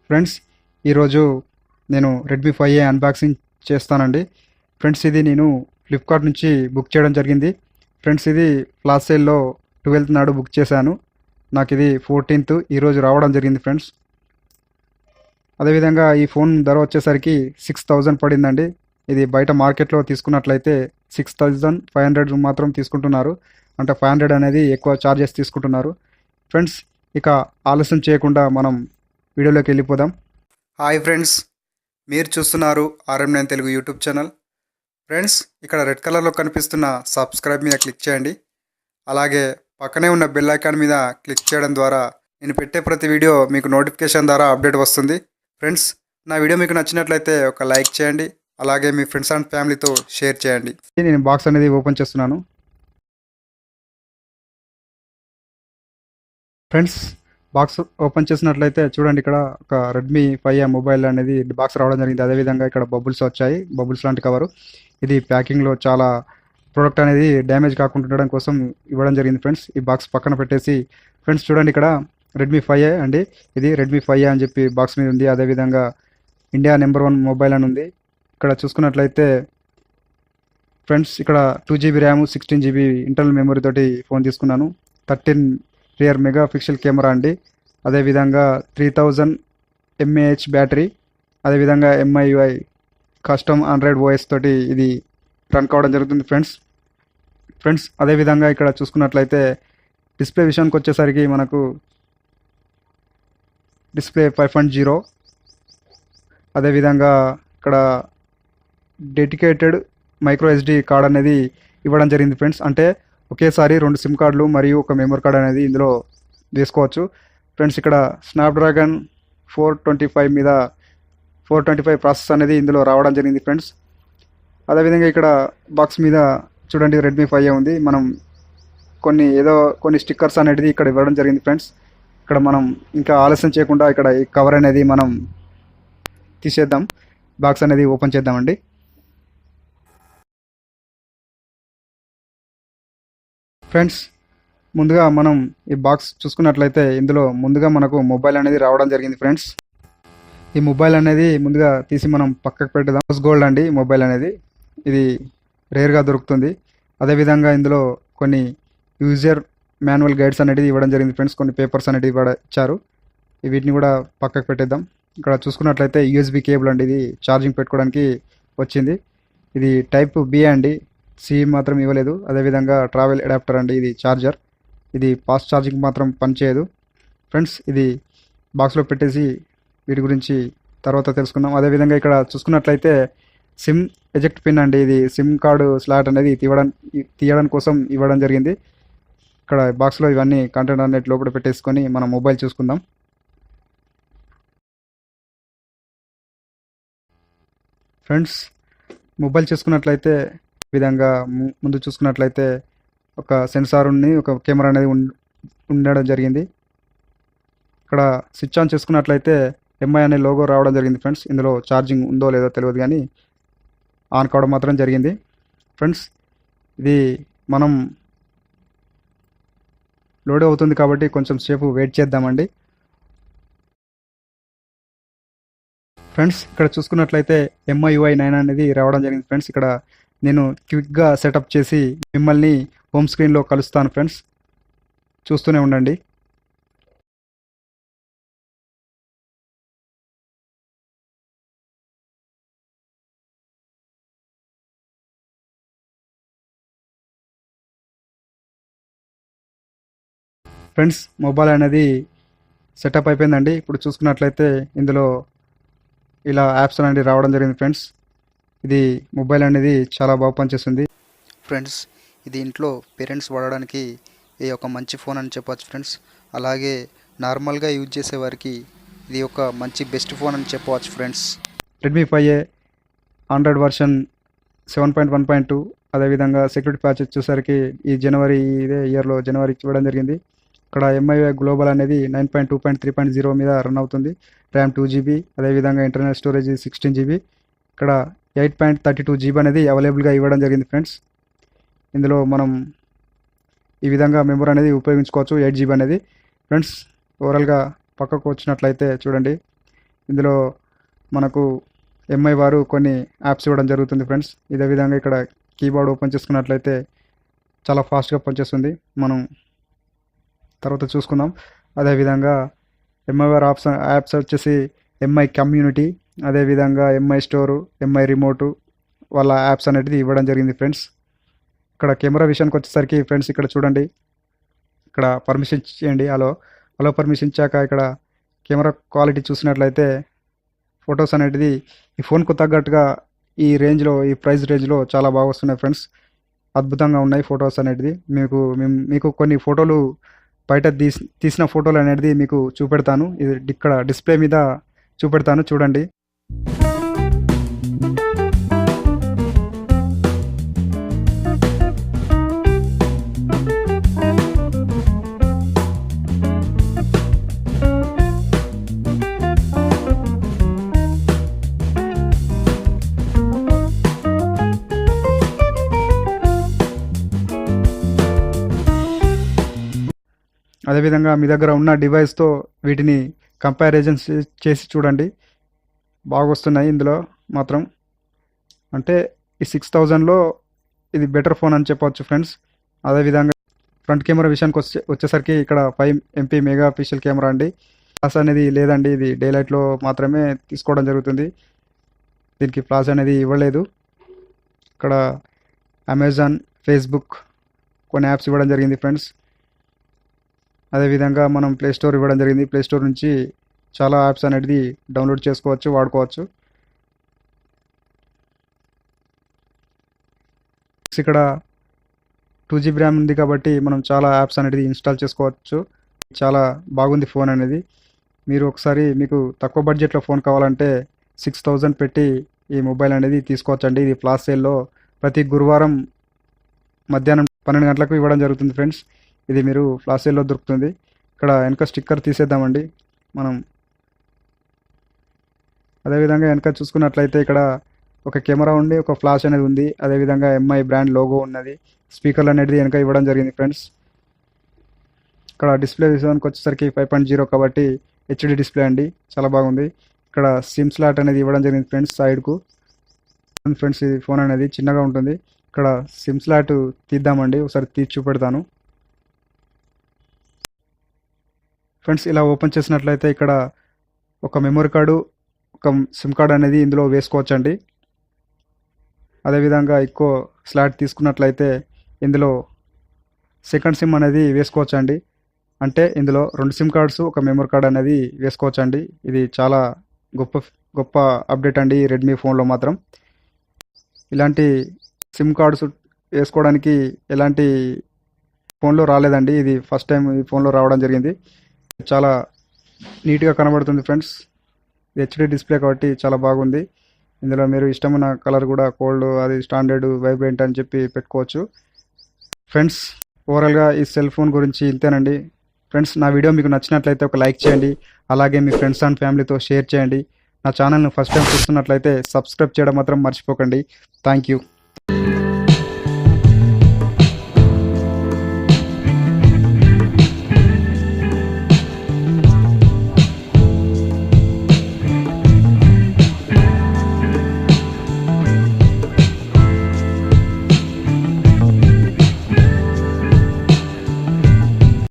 Friends ఈరోజు నేను Redmi 5A unboxing చేస్తానండి. ఫ్రెండ్స్ ఇది నేను ఫ్లిప్కార్ట్ నుంచి బుక్ చేయడం జరిగింది. ఫ్రెండ్స్ ఇది ఫ్లాష్ సేల్లో 12th నాడు బుక్ చేశాను. నాకు ఇది 14th ఈరోజు రావడం జరిగింది ఫ్రెండ్స్. అదేవిధంగా ఈ ఫోన్ ధర వచ్చేసరికి 6000 పడిందండి. ఇది బయట మార్కెట్లో తీసుకున్నట్లయితే 6500 మాత్రం తీసుకుంటున్నారు. అంటే 500 అనేది ఎక్కువ ఛార్జెస్ తీసుకుంటున్నారు. ఫ్రెండ్స్ ఇక ఆలస్యం చేయకుండా మనం వీడియోలోకి వెళ్ళిపోదాం. హాయ్ ఫ్రెండ్స్, మీరు చూస్తున్నారు RM9 Telugu YouTube channel. Friends ఇక్కడ రెడ్ కలర్లో కనిపిస్తున్న సబ్స్క్రైబ్ మీద క్లిక్ చేయండి. అలాగే పక్కనే ఉన్న బెల్ ఐకాన్ మీద క్లిక్ చేయడం ద్వారా నేను పెట్టే ప్రతి వీడియో మీకు నోటిఫికేషన్ ద్వారా అప్డేట్ వస్తుంది. ఫ్రెండ్స్ నా వీడియో మీకు నచ్చినట్లయితే ఒక లైక్ చేయండి. అలాగే మీ ఫ్రెండ్స్ అండ్ ఫ్యామిలీతో షేర్ చేయండి. నేను బాక్స్ అనేది ఓపెన్ చేస్తున్నాను. ఫ్రెండ్స్ బాక్స్ ఓపెన్ చేసినట్లయితే చూడండి, ఇక్కడ ఒక రెడ్మీ 5A మొబైల్ అనేది బాక్స్ రావడం జరిగింది. అదేవిధంగా ఇక్కడ బబుల్స్ వచ్చాయి, బబుల్స్ లాంటి కవరు. ఇది ప్యాకింగ్లో చాలా ప్రోడక్ట్ అనేది డ్యామేజ్ కాకుండా ఉండడం కోసం ఇవ్వడం జరిగింది. ఫ్రెండ్స్ ఈ బాక్స్ పక్కన పెట్టేసి ఫ్రెండ్స్ చూడండి, ఇక్కడ రెడ్మీ 5A అండి, ఇది రెడ్మీ 5A అని చెప్పి బాక్స్ మీద ఉంది. అదేవిధంగా ఇండియా నెంబర్ 1 మొబైల్ అని ఉంది. ఇక్కడ చూసుకున్నట్లయితే ఫ్రెండ్స్ ఇక్కడ 2GB RAM 16GB internal memory తోటి ఫోన్ తీసుకున్నాను. 13 రియర్ మెగాపిక్సెల్ కెమెరా అండి. అదేవిధంగా 3000 mAh బ్యాటరీ. అదేవిధంగా MIUI కస్టమ్ ఆండ్రాయిడ్ ఓఎస్ తోటి ఇది రన్ కావడం జరుగుతుంది ఫ్రెండ్స్ అదేవిధంగా ఇక్కడ చూసుకున్నట్లయితే డిస్ప్లే విషయానికి వచ్చేసరికి మనకు డిస్ప్లే 5.0. అదేవిధంగా ఇక్కడ డెడికేటెడ్ మైక్రో SD కార్డ్ అనేది ఇవ్వడం జరిగింది ఫ్రెండ్స్. అంటే ఒకేసారి 2 సిమ్ కార్డులు మరియు ఒక మెమరీ కార్డ్ అనేది ఇందులో వేసుకోవచ్చు ఫ్రెండ్స్. ఇక్కడ స్నాప్డ్రాగన్ 425 మీద 425 ప్రాసెస్ అనేది ఇందులో రావడం జరిగింది ఫ్రెండ్స్. అదేవిధంగా ఇక్కడ బాక్స్ మీద చూడండి రెడ్మీ 5A ఉంది. మనం కొన్ని స్టిక్కర్స్ అనేది ఇక్కడ ఇవ్వడం జరిగింది ఫ్రెండ్స్. ఇక్కడ మనం ఇంకా ఆలస్యం చేయకుండా ఇక్కడ ఈ కవర్ అనేది మనం తీసేద్దాం, బాక్స్ అనేది ఓపెన్ చేద్దామండి. ఫ్రెండ్స్ ముందుగా మనం ఈ బాక్స్ చూసుకున్నట్లయితే ఇందులో ముందుగా మనకు మొబైల్ అనేది రావడం జరిగింది ఫ్రెండ్స్. ఈ మొబైల్ అనేది ముందుగా తీసి మనం పక్కకు పెట్టుదాం. రోజ్ గోల్డ్ అండి మొబైల్ అనేది, ఇది రేర్గా దొరుకుతుంది. అదేవిధంగా ఇందులో కొన్ని యూజర్ మాన్యువల్ గైడ్స్ అనేది ఇవ్వడం జరిగింది ఫ్రెండ్స్. కొన్ని పేపర్స్ అనేది ఇచ్చారు. వీటిని కూడా పక్కకు పెట్టేద్దాం. ఇక్కడ చూసుకున్నట్లయితే USB కేబుల్ అండి, ఇది ఛార్జింగ్ పెట్టుకోవడానికి వచ్చింది. ఇది టైప్ B అండి, C మాత్రం ఇవ్వలేదు. అదేవిధంగా ట్రావెల్ అడాప్టర్ అండి, ఇది ఛార్జర్. ఇది ఫాస్ట్ ఛార్జింగ్ మాత్రం పనిచేయదు ఫ్రెండ్స్. ఇది బాక్స్లో పెట్టేసి వీటి గురించి తర్వాత తెలుసుకుందాం. అదేవిధంగా ఇక్కడ చూసుకున్నట్లయితే సిమ్ ఎజెక్ట్ పిన్ అండి, ఇది సిమ్ కార్డు స్లాట్ అనేది తీయడం కోసం ఇవ్వడం జరిగింది. ఇక్కడ బాక్స్లో ఇవన్నీ కంటెంట్ అనేది లోపల పెట్టేసుకొని మనం మొబైల్ చూసుకుందాం. ఫ్రెండ్స్ మొబైల్ చూసుకున్నట్లయితే విధంగా ముందు చూసుకున్నట్లయితే ఒక సెన్సార్ ఉంది, ఒక కెమెరా అనేది ఉండడం జరిగింది. ఇక్కడ స్విచ్ ఆన్ చేసుకున్నట్లయితే MI అనే లోగో రావడం జరిగింది ఫ్రెండ్స్. ఇందులో ఛార్జింగ్ ఉందో లేదో తెలియదు కానీ ఆన్ కావడం మాత్రం జరిగింది ఫ్రెండ్స్. ఇది మనం లోడ్ అవుతుంది కాబట్టి కొంచెం సేపు వెయిట్ చేద్దామండి. ఫ్రెండ్స్ ఇక్కడ చూసుకున్నట్లయితే MIUI 9 అనేది రావడం జరిగింది ఫ్రెండ్స్. ఇక్కడ నేను క్విక్గా సెటప్ చేసి మిమ్మల్ని హోమ్ స్క్రీన్లో కలుస్తాను ఫ్రెండ్స్, చూస్తూనే ఉండండి. ఫ్రెండ్స్ మొబైల్ అనేది సెటప్ అయిపోయిందండి. ఇప్పుడు చూసుకున్నట్లయితే ఇందులో ఇలా యాప్స్ అనేది రావడం జరిగింది ఫ్రెండ్స్. ఇది మొబైల్ అనేది చాలా బాగా పనిచేస్తుంది ఫ్రెండ్స్. ఇది ఇంట్లో పేరెంట్స్ వాడడానికి ఇది ఒక మంచి ఫోన్ అని చెప్పవచ్చు ఫ్రెండ్స్. అలాగే నార్మల్గా యూజ్ చేసే వారికి ఇది ఒక మంచి బెస్ట్ ఫోన్ అని చెప్పవచ్చు friends. Redmi 5A Android version 7.1.2. అదేవిధంగా సెక్యూరిటీ ప్యాచ్ వచ్చేసరికి ఈ ఇదే ఇయర్లో జనవరి ఇవ్వడం జరిగింది. ఇక్కడ MIUI గ్లోబల్ అనేది 9.2.3.0 మీద రన్ అవుతుంది. ర్యామ్ 2GB, అదేవిధంగా ఇంటర్నల్ స్టోరేజ్ 16GB. ఇక్కడ 8.32GB అనేది అవైలబుల్గా ఇవ్వడం జరిగింది ఫ్రెండ్స్. ఇందులో మనం ఈ విధంగా మెమరీ అనేది ఉపయోగించుకోవచ్చు, 8GB అనేది ఫ్రెండ్స్. ఓవరాల్గా పక్కకు వచ్చినట్లయితే చూడండి, ఇందులో మనకు ఎంఐ వారు కొన్ని యాప్స్ ఇవ్వడం జరుగుతుంది ఫ్రెండ్స్. ఇదే విధంగా ఇక్కడ కీబోర్డ్ ఓపెన్ చేసుకున్నట్లయితే చాలా ఫాస్ట్గా పనిచేస్తుంది. మనం తర్వాత చూసుకుందాం. అదేవిధంగా ఎంఐ వారు యాప్స్ వచ్చేసి ఎంఐ కమ్యూనిటీ, అదేవిధంగా ఎంఐ స్టోరు, ఎంఐ రిమోటు వాళ్ళ యాప్స్ అనేది ఇవ్వడం జరిగింది ఫ్రెండ్స్. ఇక్కడ కెమెరా విషయానికి వచ్చేసరికి ఫ్రెండ్స్ ఇక్కడ చూడండి, ఇక్కడ పర్మిషన్ ఇచ్చేయండి. హలో పర్మిషన్ ఇచ్చాక ఇక్కడ కెమెరా క్వాలిటీ చూసినట్లయితే ఫొటోస్ అనేది ఈ ఫోన్కు తగ్గట్టుగా ఈ రేంజ్లో, ఈ ప్రైస్ రేంజ్లో చాలా బాగా వస్తున్నాయి ఫ్రెండ్స్. అద్భుతంగా ఉన్నాయి ఫొటోస్ అనేది. మీకు కొన్ని ఫోటోలు బయట తీసిన ఫోటోలు అనేది మీకు చూపెడతాను. ఇది ఇక్కడ డిస్ప్లే మీద చూపెడతాను చూడండి. అదేవిధంగా మీ దగ్గర ఉన్న డివైస్తో వీటిని కంపారిజన్ చేసి చూడండి. బాగా వస్తున్నాయి ఇందులో మాత్రం. అంటే ఈ 6000లో ఇది బెటర్ ఫోన్ అని చెప్పవచ్చు ఫ్రెండ్స్. అదేవిధంగా ఫ్రంట్ కెమెరా విషయానికి వచ్చేసరికి ఇక్కడ 5 MP మెగా పిక్సెల్ కెమెరా అండి. ఫ్లాష్ అనేది లేదండి, ఇది డే లైట్లో మాత్రమే తీసుకోవడం జరుగుతుంది. దీనికి ఫ్లాష్ అనేది ఇవ్వలేదు. ఇక్కడ అమెజాన్, ఫేస్బుక్ కొన్ని యాప్స్ ఇవ్వడం జరిగింది ఫ్రెండ్స్. అదేవిధంగా మనం ప్లే స్టోర్ ఇవ్వడం జరిగింది. ప్లే స్టోర్ నుంచి చాలా యాప్స్ అనేది డౌన్లోడ్ చేసుకోవచ్చు, వాడుకోవచ్చు. ఇక్కడ 2GB ర్యామ్ ఉంది కాబట్టి మనం చాలా యాప్స్ అనేది ఇన్స్టాల్ చేసుకోవచ్చు. చాలా బాగుంది ఫోన్ అనేది. మీరు ఒకసారి మీకు తక్కువ బడ్జెట్లో ఫోన్ కావాలంటే 6000 పెట్టి ఈ మొబైల్ అనేది తీసుకోవచ్చండి. ఇది ఫ్లాష్ సేల్లో ప్రతి గురువారం మధ్యాహ్నం 12 గంటలకు ఇవ్వడం జరుగుతుంది ఫ్రెండ్స్. ఇది మీరు ఫ్లాష్ సేల్లో దొరుకుతుంది. ఇక్కడ వెనక స్టిక్కర్ తీసేద్దామండి మనం. అదేవిధంగా వెనక చూసుకున్నట్లయితే ఇక్కడ ఒక కెమెరా ఉండి ఒక ఫ్లాష్ అనేది ఉంది. అదేవిధంగా ఎంఐ బ్రాండ్ లోగో ఉన్నది. స్పీకర్లు అనేది వెనక ఇవ్వడం జరిగింది ఫ్రెండ్స్. ఇక్కడ డిస్ప్లే విషయానికి వచ్చేసరికి 5.0 కాబట్టి హెచ్డి డిస్ప్లే అండి, చాలా బాగుంది. ఇక్కడ సిమ్ స్లాట్ అనేది ఇవ్వడం జరిగింది ఫ్రెండ్స్ సైడ్కు. ఫ్రెండ్స్ ఇది ఫోన్ అనేది చిన్నగా ఉంటుంది. ఇక్కడ సిమ్ స్లాట్ తీద్దామండి, ఒకసారి తీసి చూపెడతాను ఫ్రెండ్స్. ఇలా ఓపెన్ చేసినట్లయితే ఇక్కడ ఒక మెమరీ కార్డు, ఒక సిమ్ కార్డ్ అనేది ఇందులో వేసుకోవచ్చండి. అదేవిధంగా ఎక్కువ స్లాట్ తీసుకున్నట్లయితే ఇందులో సెకండ్ సిమ్ అనేది వేసుకోవచ్చండి. అంటే ఇందులో 2 సిమ్ కార్డ్స్, ఒక మెమరీ కార్డ్ అనేది వేసుకోవచ్చండి. ఇది చాలా గొప్ప అప్డేట్ అండి ఈ రెడ్మీ ఫోన్లో మాత్రం. ఇలాంటి సిమ్ కార్డ్స్ వేసుకోవడానికి ఎలాంటి ఫోన్లో రాలేదండి, ఇది ఫస్ట్ టైం ఈ ఫోన్లో రావడం జరిగింది. చాలా నీట్గా కనబడుతుంది ఫ్రెండ్స్. ఇది హెచ్డి డిస్ప్లే కాబట్టి చాలా బాగుంది. ఇందులో మీరు ఇష్టమైన కలర్ కూడా కోల్డ్, అది స్టాండర్డ్, వైబ్రెంట్ అని చెప్పి పెట్టుకోవచ్చు ఫ్రెండ్స్. ఓవరాల్గా ఈ సెల్ ఫోన్ గురించి ఇంతేనండి ఫ్రెండ్స్. నా వీడియో మీకు నచ్చినట్లయితే ఒక లైక్ చేయండి, అలాగే మీ ఫ్రెండ్స్ అండ్ ఫ్యామిలీతో షేర్ చేయండి. నా ఛానల్ను ఫస్ట్ టైం చూస్తున్నట్లయితే సబ్స్క్రైబ్ చేయడం మాత్రం మర్చిపోకండి. Thank you.